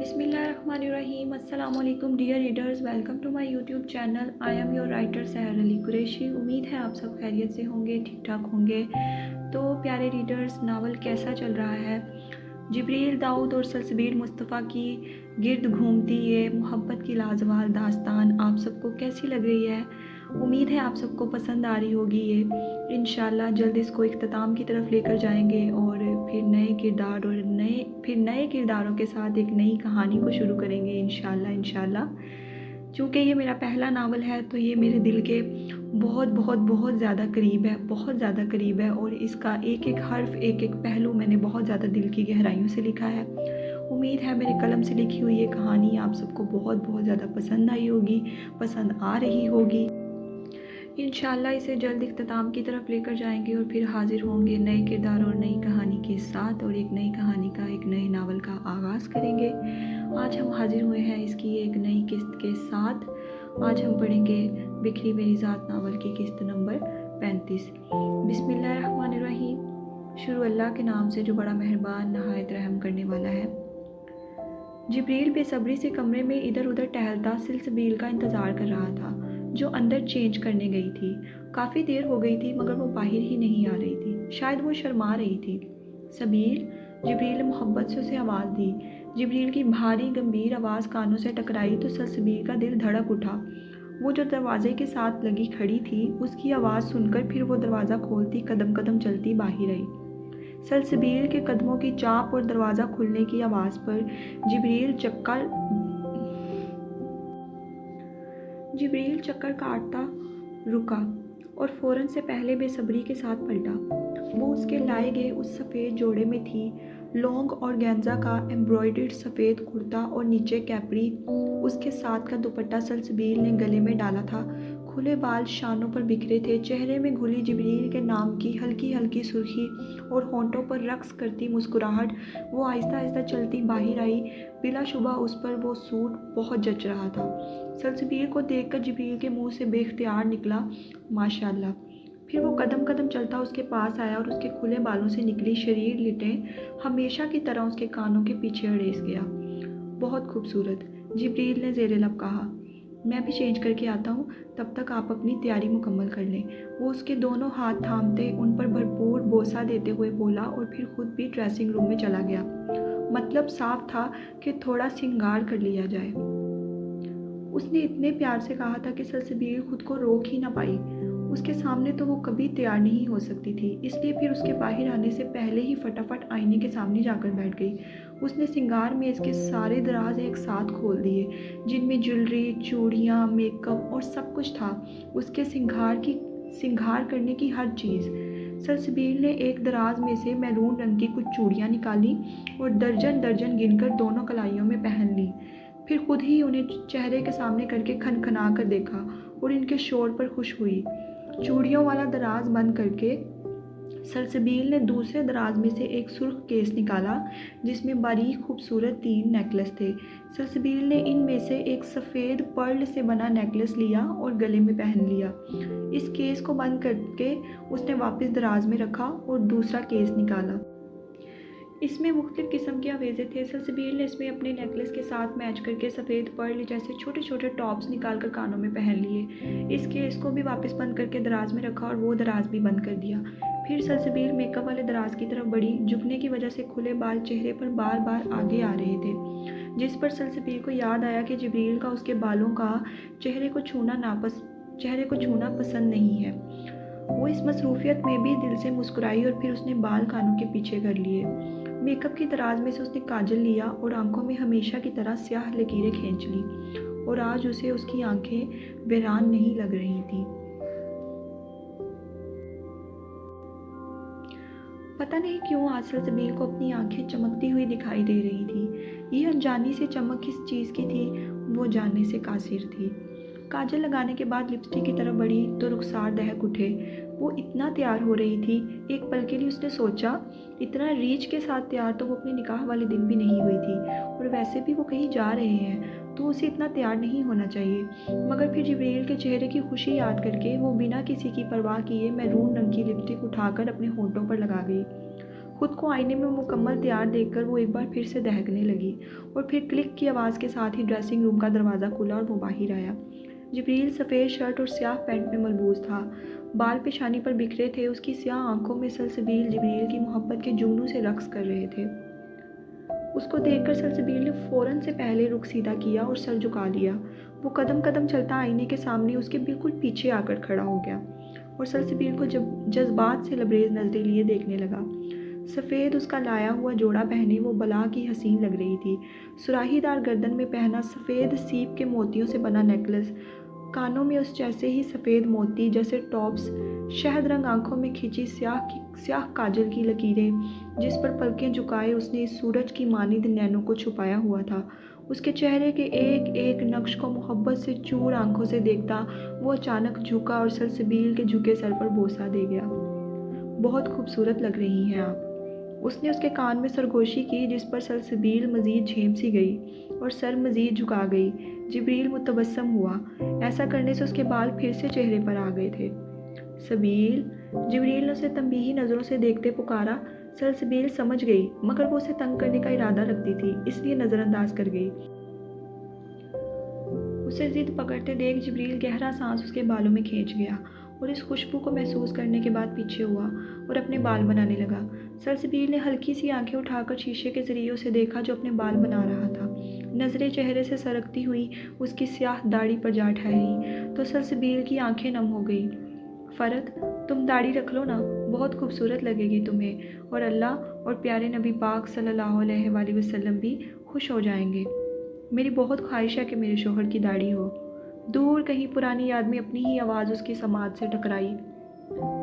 बिस्मिल्लाहिर्रहमानिर्रहीम। अस्सलाम वालेकुम dear readers, welcome to my YouTube channel. I am your writer Sahar Ali Qureshi. उम्मीद है आप सब खैरियत से होंगे, ठीक ठाक होंगे। तो प्यारे रीडर्स, नावल कैसा चल रहा है? जिब्रील दाऊद और सलसबील मुस्तफ़ा की गिर्द घूमती ये मोहब्बत की लाजवाब दास्तान आप सबको कैसी लग रही है? उम्मीद है आप सबको पसंद आ रही होगी। ये इंशाल्लाह जल्द इसको इख्तिताम की तरफ लेकर जाएंगे और फिर नए किरदारों के साथ एक नई कहानी को शुरू करेंगे इंशाल्लाह। चूँकि ये मेरा पहला नावल है तो ये मेरे दिल के बहुत बहुत बहुत ज़्यादा करीब है, बहुत ज़्यादा करीब है। और इसका एक एक हर्फ, एक एक पहलू मैंने बहुत ज़्यादा दिल की गहराइयों से लिखा है। उम्मीद है मेरे कलम से लिखी हुई ये कहानी आप सबको बहुत बहुत ज़्यादा पसंद आई होगी, पसंद आ रही होगी। इंशाल्लाह इसे जल्द इख्तिताम की तरफ लेकर जाएंगे और फिर हाजिर होंगे नए किरदार और नई कहानी के साथ, और एक नई कहानी का, एक नए नावल का आगाज़ करेंगे। आज हम हाजिर हुए हैं इसकी एक नई किस्त के साथ। आज हम पढ़ेंगे बिखरी मेरी ज़ात नावल की किस्त नंबर 35। बिस्मिल्लाहिर्रहमानिर्रहीम। शुरू अल्लाह के नाम से जो बड़ा मेहरबान नहायत रहम करने वाला है। जिब्रील बेसब्री से कमरे में इधर उधर टहलता सलसबील का इंतज़ार कर रहा था, जो अंदर चेंज करने गई थी। काफ़ी देर हो गई थी मगर वो बाहर ही नहीं आ रही थी। शायद वो शर्मा रही थी। सबील, जिब्रील ने मोहब्बत से उसे आवाज़ दी। जिब्रील की भारी गंभीर आवाज़ कानों से टकराई तो सलसबील का दिल धड़क उठा। वो जो दरवाजे के साथ लगी खड़ी थी, उसकी आवाज़ सुनकर फिर वो दरवाज़ा खोलती कदम कदम चलती बाहर आई। सलसबील के कदमों की चाप और दरवाज़ा खुलने की आवाज़ पर जिब्रील चक्कर काटता रुका और फ़ौरन से पहले बेसब्री के साथ पलटा। वो उसके लाए गए उस सफ़ेद जोड़े में थी। लॉन्ग और गेंजा का एम्ब्रॉयडर्ड सफ़ेद कुर्ता और नीचे कैपरी, उसके साथ का दुपट्टा सलसबील ने गले में डाला था। खुले बाल शानों पर बिखरे थे। चेहरे में घुली जिब्रील के नाम की हल्की हल्की सुर्खी और होंठों पर रक्स करती मुस्कुराहट। वो आहिस्ता आहिस्ता चलती बाहर आई। बिलाशुबा उस पर वो सूट बहुत जच रहा था। सलसबील को देखकर जिब्रील के मुंह से बेख्तियार निकला, माशाल्लाह। फिर वो कदम कदम चलता उसके पास आया और उसके खुले बालों से निकली शरीर लिटें हमेशा की तरह उसके कानों के पीछे अड़ेस गया। बहुत खूबसूरत, जिब्रील ने ज़ेरे लब कहा। मैं भी चेंज करके आता हूँ, तब तक आप अपनी तैयारी मुकम्मल कर लें। वो उसके दोनों हाथ थामते उन पर भरपूर बोसा देते हुए बोला और फिर खुद भी ड्रेसिंग रूम में चला गया। मतलब साफ था कि थोड़ा श्रृंगार कर लिया जाए। उसने इतने प्यार से कहा था कि सलसबील खुद को रोक ही ना पाई। उसके सामने तो वो कभी तैयार नहीं हो सकती थी, इसलिए फिर उसके बाहर आने से पहले ही फटाफट आईने के सामने जाकर बैठ गई। उसने श्रृंगार मेज के सारे दराज एक साथ खोल दिए, जिनमें ज्वेलरी, चूड़ियाँ, मेकअप और सब कुछ था। उसके श्रृंगार करने की हर चीज़। सलसबील ने एक दराज में से मैरून रंग की कुछ चूड़ियाँ निकाली और दर्जन दर्जन गिनकर दोनों कलाइयों में पहन ली। फिर खुद ही उन्हें चेहरे के सामने करके खनखना कर देखा और इनके शोर पर खुश हुई। चूड़ियों वाला दराज बंद करके सलसबील ने दूसरे दराज में से एक सुर्ख केस निकाला, जिसमें बारीक खूबसूरत 3 नेकलेस थे। सलसबील ने इनमें से एक सफ़ेद पर्ल से बना नेकलेस लिया और गले में पहन लिया। इस केस को बंद करके उसने वापस दराज में रखा और दूसरा केस निकाला। इसमें मुख्तलिफ किस्म के आवेज़े थे। सलसबील ने इसमें अपने नेकलेस के साथ मैच करके सफ़ेद पर्ल जैसे छोटे छोटे टॉप्स निकाल कर कानों में पहन लिए। इस केस को भी वापस बंद करके दराज में रखा और वो दराज भी बंद कर दिया। फिर सलसबील मेकअप वाले दराज की तरफ बढ़ी। झुकने की वजह से खुले बाल चेहरे पर बार बार आगे आ रहे थे, जिस पर सलसबील को याद आया कि जिब्रील का उसके बालों का चेहरे को छूना पसंद नहीं है। वो इस मसरूफियत में भी दिल से मुस्कुराई और फिर उसने बाल कानों के पीछे कर लिए। मेकअप की दराज में से उसने काजल लिया और आंखों में हमेशा की तरह स्याह लकीरें खींच ली, और आज उसे उसकी आंखें वीरान नहीं लग रही थी। पता नहीं क्यों आज सलसबील को अपनी आंखें चमकती हुई दिखाई दे रही थी। ये अनजानी से चमक किस चीज़ की थी, वो जानने से कासिर थी। काजल लगाने के बाद लिपस्टिक की तरफ बढ़ी तो रुखसार दहक उठे। वो इतना तैयार हो रही थी, एक पल के लिए उसने सोचा इतना रीच के साथ तैयार तो वो अपने निकाह वाले दिन भी नहीं हुई थी, और वैसे भी वो कहीं जा रहे हैं तो उसे इतना तैयार नहीं होना चाहिए। मगर फिर जिब्रील के चेहरे की खुशी याद करके वो बिना किसी की परवाह किए मैरून रंग की लिपस्टिक उठाकर अपने होंठों पर लगा गई। खुद को आईने में मुकम्मल तैयार देखकर वो एक बार फिर से दहकने लगी और फिर क्लिक की आवाज़ के साथ ही ड्रेसिंग रूम का दरवाज़ा खुला और वो बाहर आया। जिब्रील सफ़ेद शर्ट और स्याह पैंट में मलबूस था, बाल पेशानी पर बिखरे थे, उसकी स्याह आंखों में सलसबील जिब्रील की मोहब्बत के जुगनू से रक्स कर रहे थे। उसको देखकर सलसबील ने फ़ौरन से पहले रुख सीधा किया और सर झुका लिया। वो कदम कदम चलता आईने के सामने उसके बिल्कुल पीछे आकर खड़ा हो गया और सलसबील को जब जज्बात से लबरेज नजरें लिए देखने लगा। सफ़ेद उसका लाया हुआ जोड़ा पहने वो बला की हसीन लग रही थी। सुराहीदार गर्दन में पहना सफ़ेद सीप के मोतियों से बना नेकलेस, कानों में उस जैसे ही सफ़ेद मोती जैसे टॉप्स, शहद रंग आंखों में खींची स्याह काजल की लकीरें, जिस पर पलकें झुकाए उसने इस सूरज की मानिंद नैनों को छुपाया हुआ था। उसके चेहरे के एक एक नक्श को मोहब्बत से चूर आंखों से देखता वो अचानक झुका और सलसबील के झुके सर पर बोसा दे गया। बहुत खूबसूरत लग रही हैं आप, उसने उसके कान में सरगोशी की, जिस पर सलसबील मज़ीद झेम सी गई और सर मज़ीद झुका गई। जिब्रील मुतबस्सम हुआ। ऐसा करने से उसके बाल फिर से चेहरे पर आ गए थे। सबील, जिब्रील ने उसे तंबीही नज़रों से देखते पुकारा। सलसबील समझ गई, मगर वो उसे तंग करने का इरादा रखती थी, इसलिए नज़रअंदाज कर गई। उसे जिद पकड़ते देख जिब्रील गहरा सांस उसके बालों में खींच गया और इस खुशबू को महसूस करने के बाद पीछे हुआ और अपने बाल बनाने लगा। सलसबील ने हल्की सी आंखें उठाकर शीशे के जरिए उसे देखा जो अपने बाल बना रहा था। नज़रें चेहरे से सरकती हुई उसकी स्याह दाढ़ी पर जा ठहरी तो सलसबील की आंखें नम हो गई। फ़रद, तुम दाढ़ी रख लो ना, बहुत खूबसूरत लगेगी तुम्हें, और अल्लाह और प्यारे नबी पाक सल्लल्लाहु अलैहि वसल्लम भी खुश हो जाएंगे। मेरी बहुत ख्वाहिश है कि मेरे शोहर की दाढ़ी हो। दूर कहीं पुरानी याद में अपनी ही आवाज़ उसकी समाज से टकराई।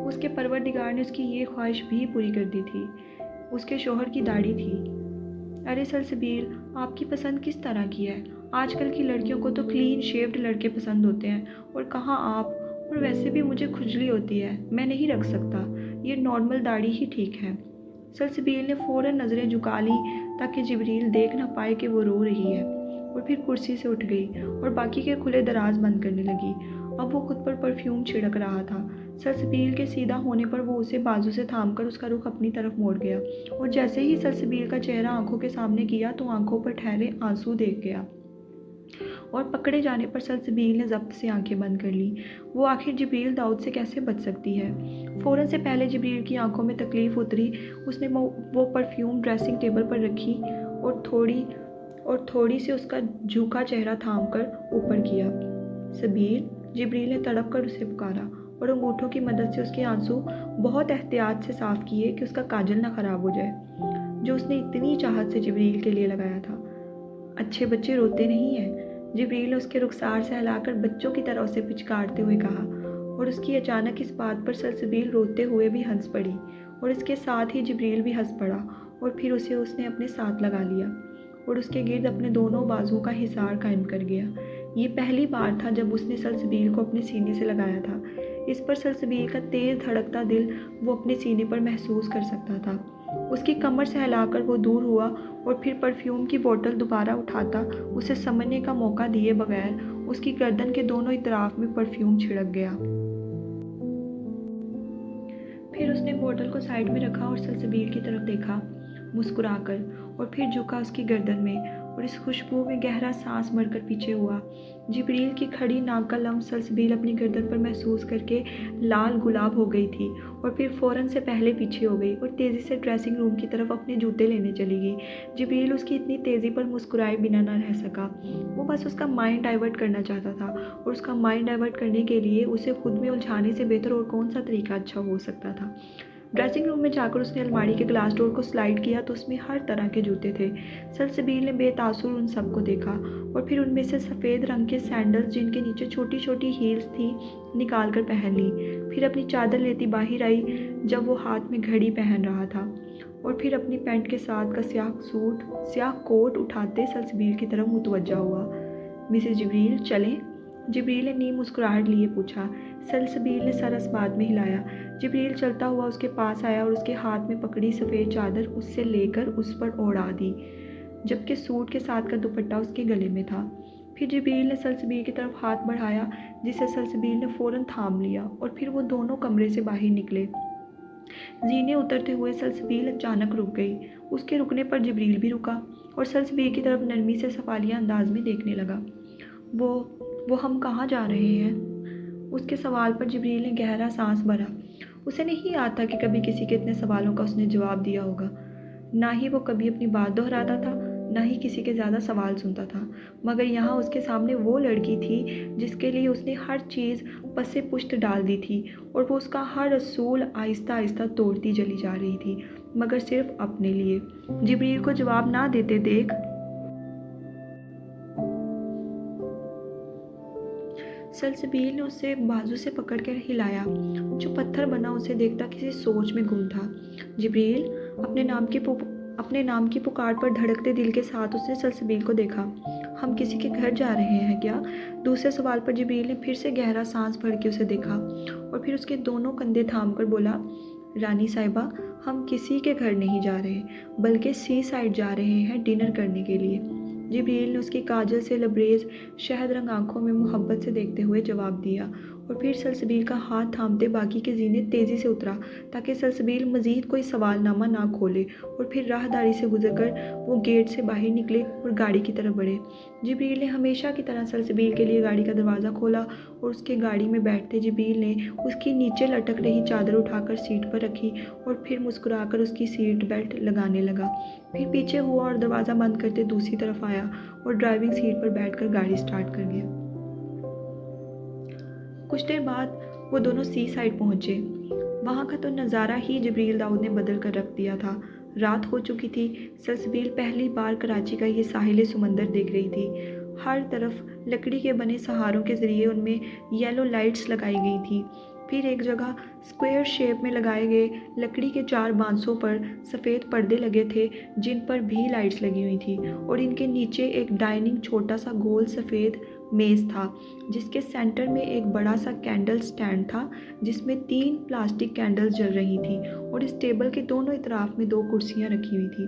उसके परवरदिगार ने उसकी ये ख्वाहिश भी पूरी कर दी थी। उसके शोहर की दाढ़ी थी। अरे सलसबील, आपकी पसंद किस तरह की है? आजकल की लड़कियों को तो क्लीन शेव्ड लड़के पसंद होते हैं, और कहाँ आप, और वैसे भी मुझे खुजली होती है, मैं नहीं रख सकता, ये नॉर्मल दाढ़ी ही ठीक है। सलसबील ने फ़ौरन नज़रें झुका ली ताकि जिब्रील देख ना पाए कि वो रो रही है, और फिर कुर्सी से उठ गई और बाकी के खुले दराज बंद करने लगी। अब वो खुद पर परफ्यूम छिड़क रहा था। सलसबील के सीधा होने पर वो उसे बाजू से थामकर उसका रुख अपनी तरफ मोड़ गया, और जैसे ही सलसबील का चेहरा आंखों के सामने किया तो आंखों पर ठहरे आंसू देख गया, और पकड़े जाने पर सलसबील ने ज़ब्त से आंखें बंद कर ली। वो आखिर जिब्रील दाऊद से कैसे बच सकती है? फ़ौरन से पहले जिब्रील की आंखों में तकलीफ़ उतरी, उसने वो परफ्यूम ड्रेसिंग टेबल पर रखी और थोड़ी से उसका झुका चेहरा थामकर ऊपर किया। सबील, जिब्रील ने तड़प कर उसे पुकारा और अंगूठों की मदद से उसके आंसू बहुत एहतियात से साफ किए कि उसका काजल ना खराब हो जाए, जो उसने इतनी चाहत से जिब्रील के लिए लगाया था। अच्छे बच्चे रोते नहीं हैं, जिब्रील ने उसके रुखसार से हिलाकर बच्चों की तरह उसे पिचकारते हुए कहा, और उसकी अचानक इस बात पर सलसबील रोते हुए भी हंस पड़ी, और इसके साथ ही जिब्रील भी हंस पड़ा, और फिर उसे उसने अपने साथ लगा लिया और उसके गिर्द अपने दोनों बाजुओं का हिसार कायम कर गया। ये पहली बार था जब उसने सलसबील को अपने सीने से लगाया था। इस पर सलसबील का तेज़ धड़कता दिल वो अपने सीने पर महसूस कर सकता था। उसकी कमर से हिलाकर वो दूर हुआ और फिर परफ्यूम की बोतल दोबारा उठाता उसे समझने का मौका दिए बगैर उसकी गर्दन के दोनों इतराफ में परफ्यूम छिड़क गया। फिर उसने बोतल को साइड में रखा और सलसबील की तरफ देखा मुस्कुराकर, और फिर झुका उसकी गर्दन में और इस खुशबू में गहरा सांस भरकर पीछे हुआ। जिब्रील की खड़ी नाक का लम्स सलसबील अपनी गर्दन पर महसूस करके लाल गुलाब हो गई थी, और फिर फ़ौरन से पहले पीछे हो गई और तेज़ी से ड्रेसिंग रूम की तरफ अपने जूते लेने चली गई। जिब्रील उसकी इतनी तेज़ी पर मुस्कुराए बिना ना रह सका। वो बस उसका माइंड डाइवर्ट करना चाहता था, और उसका माइंड डाइवर्ट करने के लिए उसे खुद में उलझाने से बेहतर और कौन सा तरीका अच्छा हो सकता था। ड्रेसिंग रूम में जाकर उसने अलमारी के ग्लास डोर को स्लाइड किया तो उसमें हर तरह के जूते थे। सलसबील ने बेतासुर उन सबको देखा और फिर उनमें से सफ़ेद रंग के सैंडल्स जिनके नीचे छोटी छोटी हील्स थी निकाल कर पहन ली। फिर अपनी चादर लेती बाहर आई जब वो हाथ में घड़ी पहन रहा था, और फिर अपनी पैंट के साथ का स्याह कोट उठाते सलसबील की तरफ मुतवज्जा हुआ। मिसेस जिब्रील चलें? जिब्रील ने नीम मुस्कुराहट लिए पूछा। सलसबील ने सर अस्बात में हिलाया। जिब्रील चलता हुआ उसके पास आया और उसके हाथ में पकड़ी सफ़ेद चादर उससे लेकर उस पर ओढ़ा दी, जबकि सूट के साथ का दुपट्टा उसके गले में था। फिर जिब्रील ने सलसबील की तरफ हाथ बढ़ाया, जिसे सलसबील ने फ़ौरन थाम लिया, और फिर वो दोनों कमरे से बाहर निकले। जीने उतरते हुए सलसबील अचानक रुक गई। उसके रुकने पर जिब्रील भी रुका और सलसबील की तरफ नरमी से सवालिया अंदाज में देखने लगा। वो हम कहाँ जा रहे हैं? उसके सवाल पर जिब्रील ने गहरा सांस भरा। उसे नहीं याद था कि कभी किसी के इतने सवालों का उसने जवाब दिया होगा। ना ही वो कभी अपनी बात दोहराता था, ना ही किसी के ज़्यादा सवाल सुनता था, मगर यहाँ उसके सामने वो लड़की थी जिसके लिए उसने हर चीज़ पसे पुश्त डाल दी थी, और वो उसका हर असूल आहिस्ता आहिस्ता तोड़ती चली जा रही थी, मगर सिर्फ अपने लिए। जिब्रील को जवाब ना देते देख सलसबील ने उसे बाजू से पकड़कर हिलाया। जो पत्थर बना उसे देखता किसी सोच में गुम था। जिब्रील, अपने नाम की पुकार पर धड़कते दिल के साथ उसने सलसबील को देखा। हम किसी के घर जा रहे हैं क्या? दूसरे सवाल पर जिब्रील ने फिर से गहरा सांस भर के उसे देखा और फिर उसके दोनों कंधे थाम कर बोला, रानी साहिबा, हम किसी के घर नहीं जा रहे, बल्कि सी साइड जा रहे हैं डिनर करने के लिए। जिब्रील ने उसकी काजल से लबरेज शहद रंग आंखों में मोहब्बत से देखते हुए जवाब दिया और फिर सलसबील का हाथ थामते बाकी के जीने तेज़ी से उतरा ताकि सलसबील मज़ीद कोई सवालनामा ना खोले, और फिर राहदारी से गुजरकर वो गेट से बाहर निकले और गाड़ी की तरफ बढ़े। जिब्रील ने हमेशा की तरह सलसबील के लिए गाड़ी का दरवाज़ा खोला और उसके गाड़ी में बैठते जिब्रील ने उसकी नीचे लटक रही चादर उठाकर सीट पर रखी और फिर मुस्कुराकर उसकी सीट बेल्ट लगाने लगा। फिर पीछे हुआ और दरवाज़ा बंद करते दूसरी तरफ आया और ड्राइविंग सीट पर बैठकर गाड़ी स्टार्ट कर गया। कुछ देर बाद वो दोनों सी साइड पहुँचे। वहाँ का तो नज़ारा ही जिब्रील दाऊद ने बदल कर रख दिया था। रात हो चुकी थी। सलसबील पहली बार कराची का ये साहिल समंदर देख रही थी। हर तरफ लकड़ी के बने सहारों के ज़रिए उनमें येलो लाइट्स लगाई गई थी। फिर एक जगह स्क्वायर शेप में लगाए गए लकड़ी के 4 बांसों पर सफ़ेद पर्दे लगे थे जिन पर भी लाइट्स लगी हुई थी, और इनके नीचे एक डाइनिंग छोटा सा गोल सफ़ेद मेज़ था जिसके सेंटर में एक बड़ा सा कैंडल स्टैंड था जिसमें 3 प्लास्टिक कैंडल्स जल रही थी, और इस टेबल के दोनों इतराफ में 2 कुर्सियां रखी हुई थी।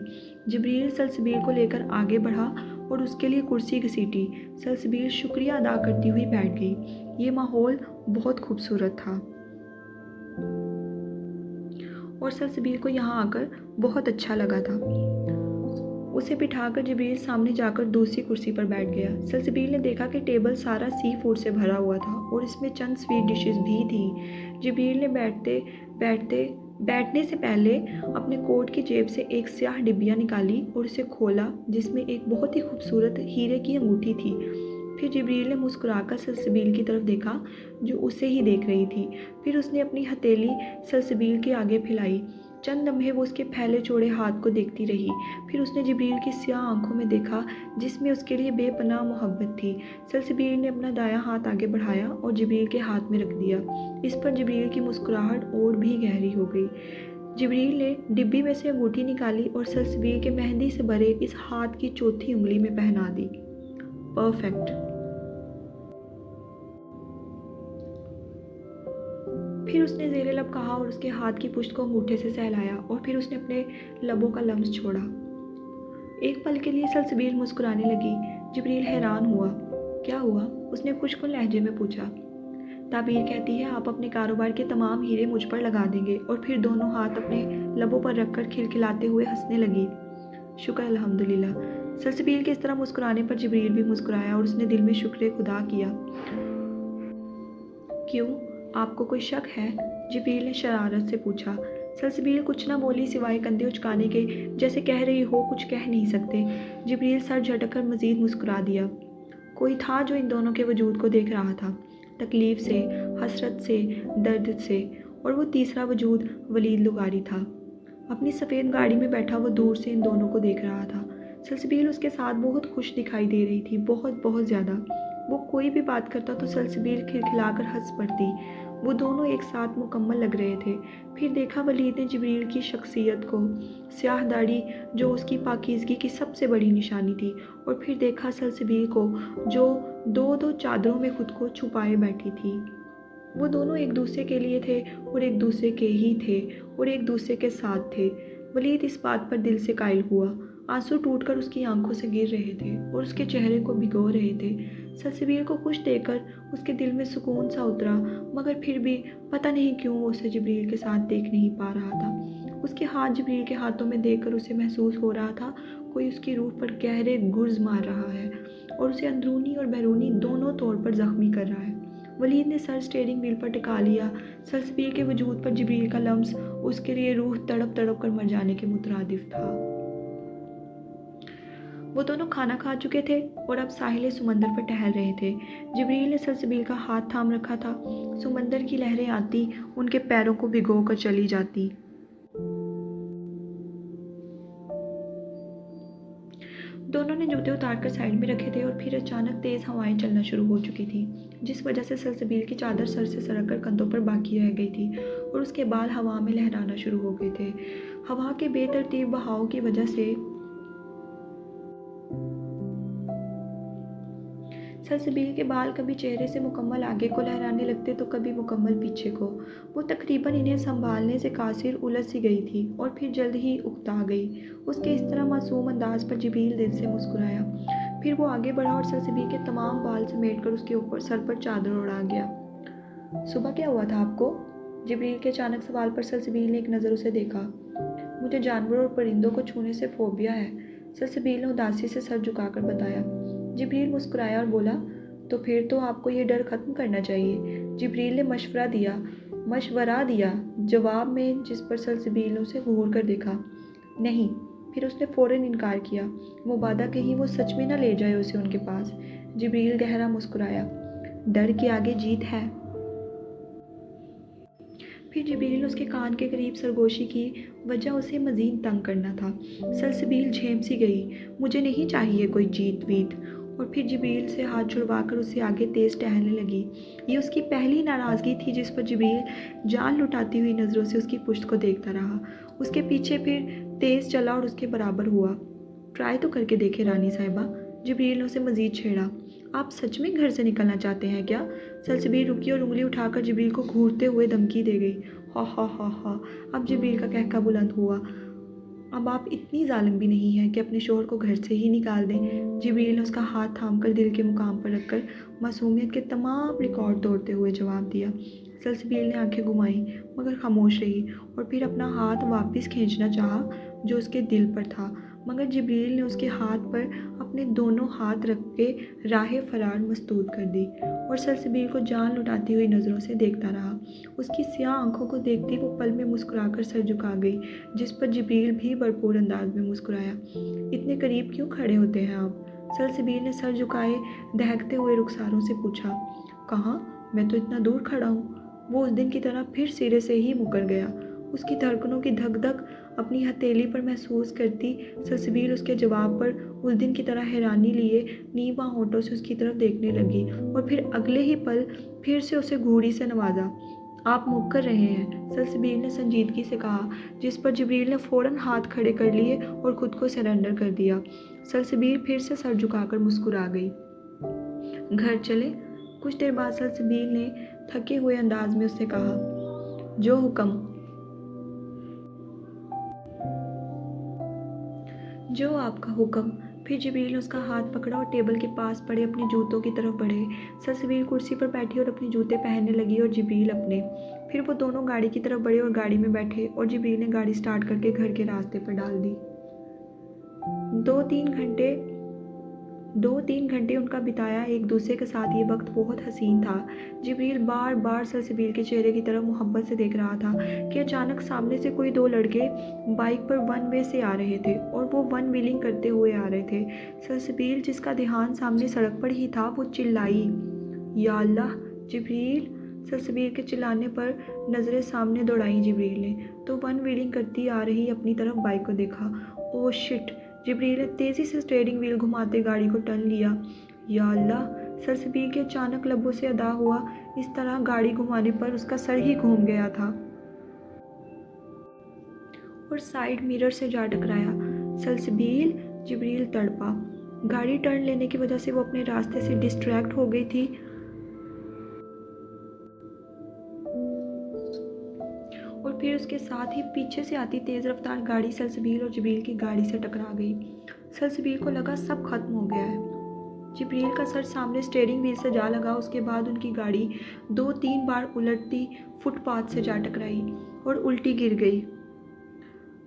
जिब्रील सलसबील को लेकर आगे बढ़ा और उसके लिए कुर्सी घसीटी। सलसबील शुक्रिया अदा करती हुई बैठ गई। ये माहौल बहुत खूबसूरत था और सलसबील को यहाँ आकर बहुत अच्छा लगा था। उसे बिठाकर जिब्रील सामने जाकर दूसरी कुर्सी पर बैठ गया। सलसबील ने देखा कि टेबल सारा सी फूड से भरा हुआ था और इसमें चंद स्वीट डिशेस भी थी। जिब्रील ने बैठने से पहले अपने कोट की जेब से एक स्याह डिब्बिया निकाली और उसे खोला जिसमें एक बहुत ही खूबसूरत हीरे की अंगूठी थी। फिर जिब्रील ने मुस्कुराकर सलसबील की तरफ देखा जो उसे ही देख रही थी। फिर उसने अपनी हथेली सलसबील के आगे फैलाई। चंद लम्हे वो उसके फैले चौड़े हाथ को देखती रही। फिर उसने जिब्रील की स्याह आंखों में देखा जिसमें उसके लिए बेपनाह मोहब्बत थी। सलसबील ने अपना दायां हाथ आगे बढ़ाया और जिब्रील के हाथ में रख दिया। इस पर जिब्रील की मुस्कुराहट और भी गहरी हो गई। जिब्रील ने डिब्बी में से अंगूठी निकाली और सलसबील के मेहंदी से भरे इस हाथ की चौथी उंगली में पहना दी। परफेक्ट। फिर उसने ज़ेरे लब कहा और उसके हाथ की पुश्त को अंगूठे से सहलाया और फिर उसने अपने लबों का लम्स छोड़ा। एक पल के लिए सलसबील मुस्कुराने लगी। जिब्रील हैरान हुआ। क्या हुआ? उसने खुशकुन लहजे में पूछा। ताबीर कहती है आप अपने कारोबार के तमाम हीरे मुझ पर लगा देंगे, और फिर दोनों हाथ अपने लबों पर रखकर खिलखिलाते हुए हंसने लगी। शुक्र अल्हम्दुलिल्लाह। सलसबील के इस तरह मुस्कुराने पर जिब्रील भी मुस्कुराया और उसने दिल में शुक्र खुदा किया। क्यों, आपको कोई शक है? जिब्रील ने शरारत से पूछा। सलसबील कुछ न बोली सिवाय कंधे उचकाने के, जैसे कह रही हो कुछ कह नहीं सकते। जिब्रील सर झटक कर मज़ीद मुस्कुरा दिया। कोई था जो इन दोनों के वजूद को देख रहा था, तकलीफ़ से, हसरत से, दर्द से, और वो तीसरा वजूद वलीद लुगारी था। अपनी सफ़ेद गाड़ी में बैठा वो दूर से इन दोनों को देख रहा था। सलसबील उसके साथ बहुत खुश दिखाई दे रही थी, बहुत बहुत ज़्यादा। वो कोई भी बात करता तो सलसबील खिलखिलाकर हंस पड़ती। वो दोनों एक साथ मुकम्मल लग रहे थे। फिर देखा वलीद ने जिब्रील की शख्सियत को, स्याह दाढ़ी जो उसकी पाकीज़गी की सबसे बड़ी निशानी थी, और फिर देखा सलसबील को जो 2-2 चादरों में खुद को छुपाए बैठी थी। वो दोनों एक दूसरे के लिए थे और एक दूसरे के ही थे और एक दूसरे के साथ थे। वलीद इस बात पर दिल से कायल हुआ। आंसू टूटकर उसकी आंखों से गिर रहे थे और उसके चेहरे को भिगो रहे थे। सलसबील को खुश देखकर उसके दिल में सुकून सा उतरा, मगर फिर भी पता नहीं क्यों वो उसे जिब्रील के साथ देख नहीं पा रहा था। उसके हाथ जिब्रील के हाथों में देखकर उसे महसूस हो रहा था कोई उसकी रूह पर गहरे गुर्ज मार रहा है और उसे अंदरूनी और बैरूनी दोनों तौर पर जख्मी कर रहा है। वलीद ने सर स्टीयरिंग व्हील पर टिका लिया। सलसबील के वजूद पर जिब्रील का लम्स उसके लिए रूह तड़प तड़प कर मर जाने के मुतरादिफ था। वो दोनों खाना खा चुके थे और अब साहिल समंदर पर टहल रहे थे। जिब्रील ने सलसबील का हाथ थाम रखा था। समंदर की लहरें आती, उनके पैरों को भिगो कर चली जाती। दोनों ने जूते उतारकर साइड में रखे थे और फिर अचानक तेज हवाएं चलना शुरू हो चुकी थी, जिस वजह से सलसबील की चादर सर से सरककर कंधों पर बाकी रह गई थी और उसके बाल हवा में लहराना शुरू हो गए थे। हवा के बेतरतीब बहाव की वजह से सलसबील के बाल कभी चेहरे से मुकम्मल आगे को लहराने लगते तो कभी मुकम्मल पीछे को। वो तकरीबन इन्हें संभालने से कासिर उलझ सी गई थी और फिर जल्द ही उकता गई। उसके इस तरह मासूम अंदाज पर जिब्रील दिल से मुस्कुराया। फिर वो आगे बढ़ा और सलसबील के तमाम बाल समेटकर उसके ऊपर सर पर चादर उड़ा गया। सुबह क्या हुआ था आपको? जिब्रील के अचानक सवाल पर सलसबील ने एक नज़र उसे देखा। मुझे जानवरों और परिंदों को छूने से फोबिया है, सलसबील ने उदासी से सर झुकाकर बताया। जिब्रील मुस्कुराया और बोला, तो फिर तो आपको ये डर खत्म करना चाहिए। जिब्रील ने मशवरा दिया जवाब में, जिस पर सलसबील ने उसे घूर कर देखा। नहीं। फिर उसने फ़ौरन इनकार किया। मुबादा कहीं वो सच में न ले जाए उसे उनके पास। जिब्रील गहरा मुस्कुराया। डर के आगे जीत है। फिर जिब्रील ने उसके कान के करीब सरगोशी की। वजह उसे मज़ीद तंग करना था। सलसबील झेम सी गई। मुझे नहीं चाहिए कोई जीत वीत। और फिर जिब्रील से हाथ छुड़वाकर उसे आगे तेज़ टहलने लगी। ये उसकी पहली नाराज़गी थी जिस पर जिब्रील जान लुटाती हुई नज़रों से उसकी पुश्त को देखता रहा। उसके पीछे फिर तेज़ चला और उसके बराबर हुआ। ट्राई तो करके देखे रानी साहिबा। जिब्रील ने उसे मज़ीद छेड़ा। आप सच में घर से निकलना चाहते हैं क्या? सलसबील रुकी और उंगली उठाकर जिब्रील को घूरते हुए धमकी दे गई। हा हा हा हा। अब जिब्रील का कहका बुलंद हुआ। अब आप इतनी जालिम भी नहीं हैं कि अपने शोहर को घर से ही निकाल दें। जिब्रील ने उसका हाथ थामकर दिल के मुकाम पर रखकर मासूमियत के तमाम रिकॉर्ड तोड़ते हुए जवाब दिया। सलसबील ने आंखें घुमाई मगर खामोश रही और फिर अपना हाथ वापस खींचना चाहा जो उसके दिल पर था, मगर जिब्रील ने उसके हाथ पर अपने दोनों हाथ रख के राह फरार मस्तूद कर दी और सलसबील को जान लुटाती हुई नज़रों से देखता रहा। उसकी स्याह आंखों को देखती वो पल में मुस्कुराकर सर झुका गई, जिस पर जिब्रील भी भरपूर अंदाज में मुस्कुराया। इतने करीब क्यों खड़े होते हैं आप? सलसबील ने सर झुकाए दहकते हुए रुखसारों से पूछा। कहाँ? मैं तो इतना दूर खड़ा हूँ। वो उस दिन की तरह फिर सिरे से ही मुकर गया। उसकी धड़कनों की धक धक अपनी हथेली पर महसूस करती सलसबील उसके जवाब पर उस दिन की तरह हैरानी लिए नीवा होठों से उसकी तरफ देखने लगी और फिर अगले ही पल फिर से उसे घूरी से नवाजा। आप मुकर रहे हैं, सलसबील ने संजीदगी से कहा, जिस पर जिब्रील ने फ़ौरन हाथ खड़े कर लिए और खुद को सरेंडर कर दिया। सलसबील फिर से सर झुकाकर मुस्कुरा गई। घर चले? कुछ देर बाद सलसबील ने थके हुए अंदाज में उससे कहा। जो हुक्म। जो आपका हुक्म। फिर जिब्रील ने उसका हाथ पकड़ा और टेबल के पास पड़े अपने जूतों की तरफ बढ़े। सलसबील कुर्सी पर बैठी और अपने जूते पहनने लगी और जिब्रील अपने। फिर वो दोनों गाड़ी की तरफ बढ़े और गाड़ी में बैठे और जिब्रील ने गाड़ी स्टार्ट करके घर के रास्ते पर डाल दी। दो तीन घंटे उनका बिताया एक दूसरे के साथ ये वक्त बहुत हसीन था। जिब्रील बार बार सलसबील के चेहरे की तरफ मोहब्बत से देख रहा था कि अचानक सामने से कोई दो लड़के बाइक पर वन वे से आ रहे थे और वो वन व्हीलिंग करते हुए आ रहे थे। सलसबील, जिसका ध्यान सामने सड़क पर ही था, वो चिल्लाई, या अल्लाह! जिब्रील! सलसबील के चिल्लाने पर नज़रें सामने दौड़ाई जिब्रील ने तो वन व्हीलिंग करती आ रही अपनी तरफ बाइक को देखा। Oh shit! जिब्रील ने तेज़ी से स्टीयरिंग व्हील घुमाते गाड़ी को टर्न लिया। या अल्लाह! सलसबील के अचानक लबों से अदा हुआ। इस तरह गाड़ी घुमाने पर उसका सर ही घूम गया था और साइड मिरर से जा टकराया। सलसबील! जिब्रील तड़पा। गाड़ी टर्न लेने की वजह से वो अपने रास्ते से डिस्ट्रैक्ट हो गई थी और फिर फिर उसके साथ ही पीछे से आती तेज़ रफ्तार गाड़ी सलसबील और जिब्रील की गाड़ी से टकरा गई। सलसबील को लगा सब खत्म हो गया है। जिब्रील का सर सामने स्टीयरिंग व्हील से जा लगा। उसके बाद उनकी गाड़ी 2-3 बार उलटती फुटपाथ से जा टकराई और उल्टी गिर गई।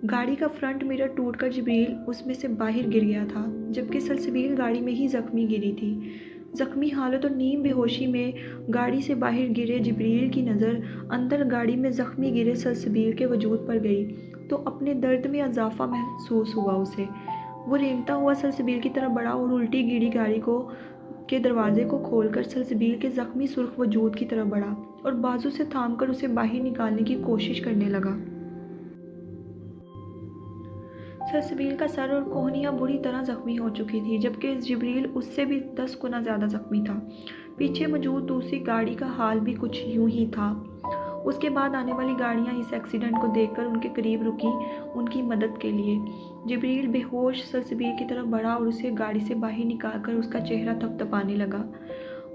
गाड़ी का फ्रंट मिरर टूटकर जिब्रील उसमें से बाहर गिर गया था, जबकि सलसबील गाड़ी में ही जख्मी गिरी थी। जख्मी हालत और नीम बेहोशी में गाड़ी से बाहर गिरे जिब्रील की नज़र अंदर गाड़ी में जख्मी गिरे सलसबील के वजूद पर गई तो अपने दर्द में इजाफा महसूस हुआ उसे। वो रेंगता हुआ सलसबील की तरफ बढ़ा और उल्टी गिरी गाड़ी के दरवाजे को खोलकर सलसबील के जख्मी सुर्ख वजूद की तरफ बढ़ा और बाजू से थामकर उसे बाहर निकालने की कोशिश करने लगा। सलसबील का सर और कोहनियाँ बुरी तरह जख्मी हो चुकी थी, जबकि जिब्रील उससे भी 10 गुना ज़्यादा जख्मी था। पीछे मौजूद दूसरी गाड़ी का हाल भी कुछ यूं ही था। उसके बाद आने वाली गाड़ियां इस एक्सीडेंट को देखकर उनके करीब रुकी उनकी मदद के लिए। जिब्रील बेहोश सलसबील की तरफ बढ़ा और उसे गाड़ी से बाहर निकालकर उसका चेहरा थपथपाने लगा।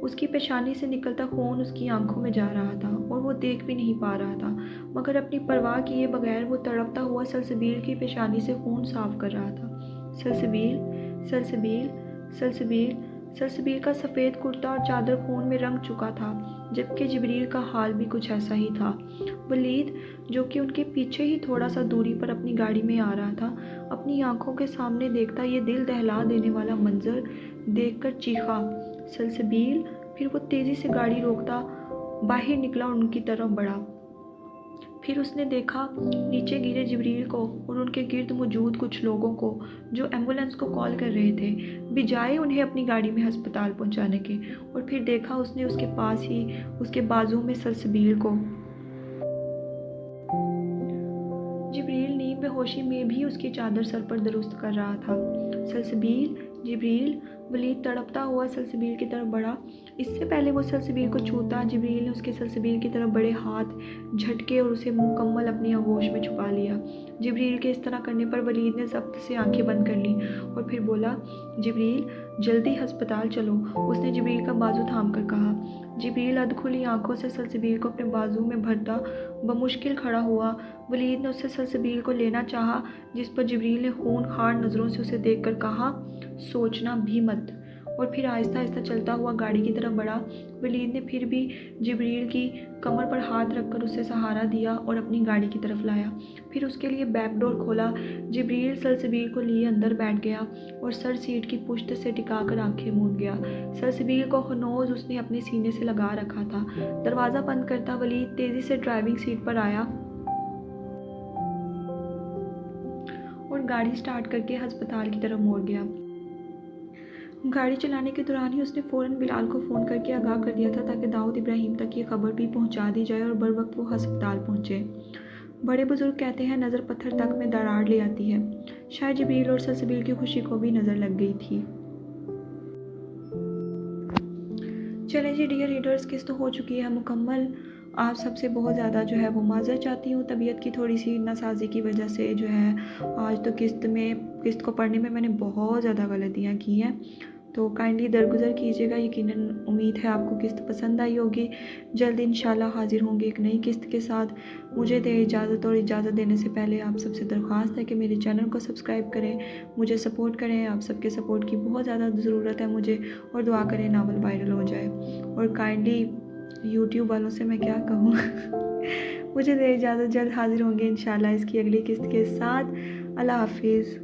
उसकी पेशानी से निकलता खून उसकी आंखों में जा रहा था और वो देख भी नहीं पा रहा था, मगर अपनी परवाह किए बगैर वो तड़पता हुआ सलसबील की पेशानी से खून साफ कर रहा था। सलसबील, सलसबील, सलसबील। सलसबील का सफ़ेद कुर्ता और चादर खून में रंग चुका था, जबकि जिब्रील का हाल भी कुछ ऐसा ही था। वलीद, जो कि उनके पीछे ही थोड़ा सा दूरी पर अपनी गाड़ी में आ रहा था, अपनी आंखों के सामने देखता ये दिल दहला देने वाला मंजर देखकर चीखा, सलसबील। फिर वो तेज़ी से गाड़ी रोकता बाहर निकला और उनकी तरफ बढ़ा। फिर उसने देखा नीचे गिरे जिब्रील को और उनके गिर्द मौजूद कुछ लोगों को जो एम्बुलेंस को कॉल कर रहे थे, बजाय उन्हें अपनी गाड़ी में अस्पताल पहुंचाने के। और फिर देखा उसने उसके पास ही उसके बाजू में सलसबील को। जिब्रील नीम बेहोशी में भी उसकी चादर सर पर दुरुस्त कर रहा था। सलसबील, जिब्रील। वलीद तड़पता हुआ सलसबील की तरफ बढ़ा। इससे पहले वो सलसबील को छूता, जिब्रील ने उसके सलसबील की तरफ बड़े हाथ झटके और उसे मुकम्मल अपनी आगोश में छुपा लिया। जिब्रील के इस तरह करने पर वलीद ने ज़ब्त से आंखें बंद कर लीं और फिर बोला, जिब्रील, जल्दी अस्पताल चलो। उसने जिब्रील का बाजू थाम कर कहा। जिब्रील अधखुली आंखों से सलसबील को अपने बाजू में भरता बमुश्किल खड़ा हुआ। वलीद ने उससे सलसबील को लेना चाहा, जिस पर जिब्रील ने खूनखार नज़रों से उसे देखकर कहा, सोचना भी मत। और फिर आहिस्ता आहिस्ता चलता हुआ गाड़ी की तरफ बढ़ा। वलीद ने फिर भी जिब्रील की कमर पर हाथ रखकर उसे सहारा दिया और अपनी गाड़ी की तरफ लाया। फिर उसके लिए बैक डोर खोला। जिब्रील सलसबील को लिए अंदर बैठ गया और सर सीट की पुश्त से टिकाकर आंखें मूंद गया। सलसबील को हनोज उसने अपने सीने से लगा रखा था। दरवाज़ा बंद करता वलीद तेज़ी से ड्राइविंग सीट पर आया और गाड़ी स्टार्ट करके अस्पताल की तरफ मोड़ गया। गाड़ी चलाने के दौरान ही उसने फ़ौरन बिलाल को फ़ोन करके आगाह कर दिया था ताकि दाऊद इब्राहिम तक ये खबर भी पहुंचा दी जाए और बर वक्त वो अस्पताल पहुंचे। बड़े बुजुर्ग कहते हैं नज़र पत्थर तक में दरार ले आती है। शायद जिब्रील और सलसबील की खुशी को भी नज़र लग गई थी। चलें जी डियर रीडर्स, किस्त हो चुकी है मुकम्मल। आप सबसे बहुत ज़्यादा जो है वो माज़रत चाहती हूँ, तबीयत की थोड़ी सी नासाजी की वजह से जो है आज तो किस्त को पढ़ने में मैंने बहुत ज़्यादा गलतियाँ की हैं, तो काइंडली दरगुजर कीजिएगा। यकीनन उम्मीद है आपको किस्त पसंद आई होगी। जल्द इंशाल्लाह हाजिर होंगे एक नई किस्त के साथ। मुझे दे इजाज़त, और इजाज़त देने से पहले आप सबसे दरख्वास्त है कि मेरे चैनल को सब्सक्राइब करें, मुझे सपोर्ट करें। आप सबके सपोर्ट की बहुत ज़्यादा ज़रूरत है मुझे, और दुआ करें नावल वायरल हो जाए। और काइंडली यूट्यूब वालों से मैं क्या कहूँ मुझे दे इजाज़त, जल्द हाजिर होंगे इंशाल्लाह इसकी अगली किस्त के साथ। अल्लाह हाफिज़।